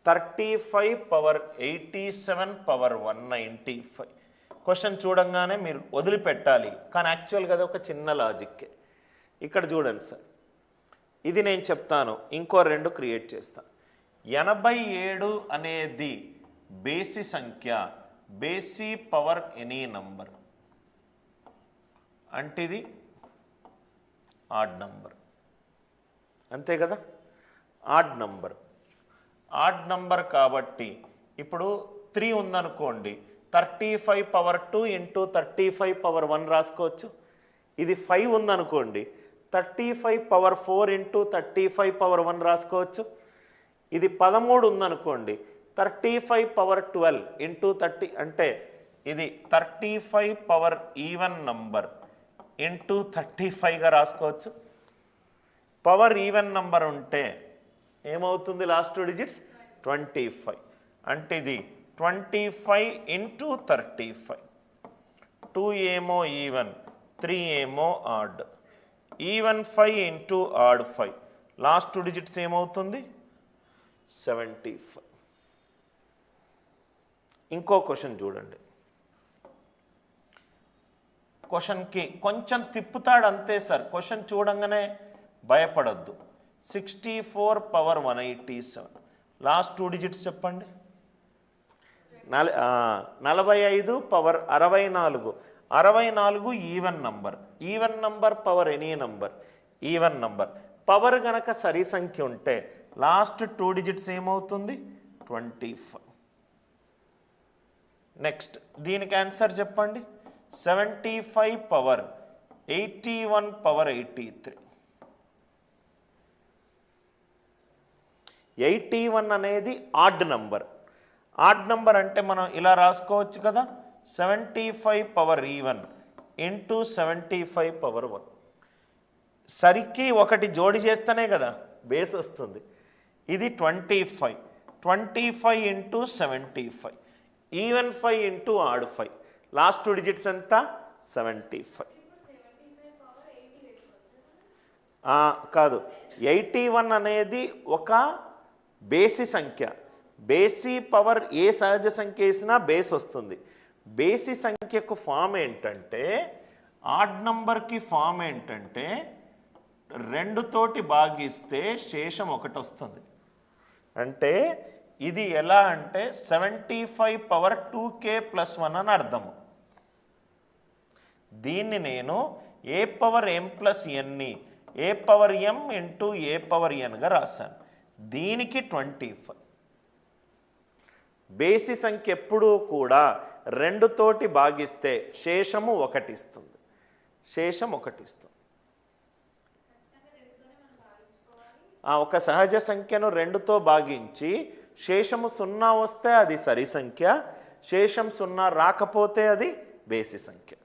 35 power 87 power 195. Question చూడంగానే మీరు వదిలిపెట్టాలి, కానీ యాక్చువల్గా అది ఒక చిన్న లాజిక్కే. ఇక్కడ చూడండి సార్, ఇది నేను చెప్తాను, ఇంకో 2 క్రియేట్ చేస్తాను. 87 అనేది బేసి సంఖ్య, బేసి పవర్ ఎనీ నంబర్, అంటే ఇది ఆడ్ నంబర్, అంతే కదా. ఆడ్ నంబర్ కాబట్టి ఇప్పుడు 3 ఉందనుకోండి, 35 పవర్ 2 ఇంటూ 35 పవర్ 1 రాసుకోవచ్చు. ఇది 5 ఉందనుకోండి, 35 పవర్ 4 ఇంటూ 35 పవర్ 1 రాసుకోవచ్చు. ఇది 13 ఉందనుకోండి, 35 పవర్ 12 ఇంటూ 30, అంటే ఇది 35 పవర్ ఈవెన్ నంబర్ ఇంటూ 35గా రాసుకోవచ్చు. పవర్ ఈవెన్ నంబర్ ఉంటే ఏమవుతుంది, లాస్ట్ 2 డిజిట్స్ 25, అంటే ఇది 25 ఇంటూ 35. 2 ఏమో ఈవెన్, 3 ఏమో odd. Even 5 into odd 5, last 2 digits ఏమవుతుంది 75. ఇంకో క్వశ్చన్ చూడండి. క్వశ్చన్కి కొంచెం తిప్పుతాడు అంతే సార్, క్వశ్చన్ చూడంగానే భయపడొద్దు. 64 పవర్ 187, లాస్ట్ 2 డిజిట్స్ చెప్పండి. 45 power 64, 64 even number power any number, even number. Power గనక సరి సంఖ్య ఉంటే లాస్ట్ 2 డిజిట్స్ ఏమవుతుంది 25. నెక్స్ట్ దీనికి ఆన్సర్ చెప్పండి. 75 పవర్ 81 పవర్ 83. 81 అనేది ఆడ్ నంబర్ అంటే మనం ఇలా రాసుకోవచ్చు కదా, 75 పవర్ ఈవెన్ ఇంటూ 75 పవర్ 1. సరికి ఒకటి జోడి చేస్తేనే కదా బేస్ వస్తుంది. ఇది 25 into 75, even 5 into odd 5, last 2 digits ఎంత 75. కాదు, 81 అనేది ఒక బేసి సంఖ్య. బేసి పవర్ ఏ సహజ సంఖ్య వేసినా బేస్ వస్తుంది. బేసి సంఖ్యకు ఫామ్ ఏంటంటే, ఆడ్ నంబర్కి ఫామ్ ఏంటంటే 2 తోటి భాగిస్తే శేషం 1 వస్తుంది. అంటే ఇది ఎలా అంటే 75 పవర్ 2k ప్లస్ 1 అని అర్థము. దీన్ని నేను ఏ పవర్ m ప్లస్ nని ఏ పవర్ m ఇంటూ ఏ పవర్ nగా రాశాను. దీనికి 25. బేసి సంఖ్య ఎప్పుడూ కూడా 2 తోటి భాగిస్తే శేషము 1 ఇస్తుంది. ఒక సహజ సంఖ్యను 2తో భాగించి శేషము 0 వస్తే అది సరి సంఖ్య, శేషం 0 రాకపోతే అది బేసి సంఖ్య.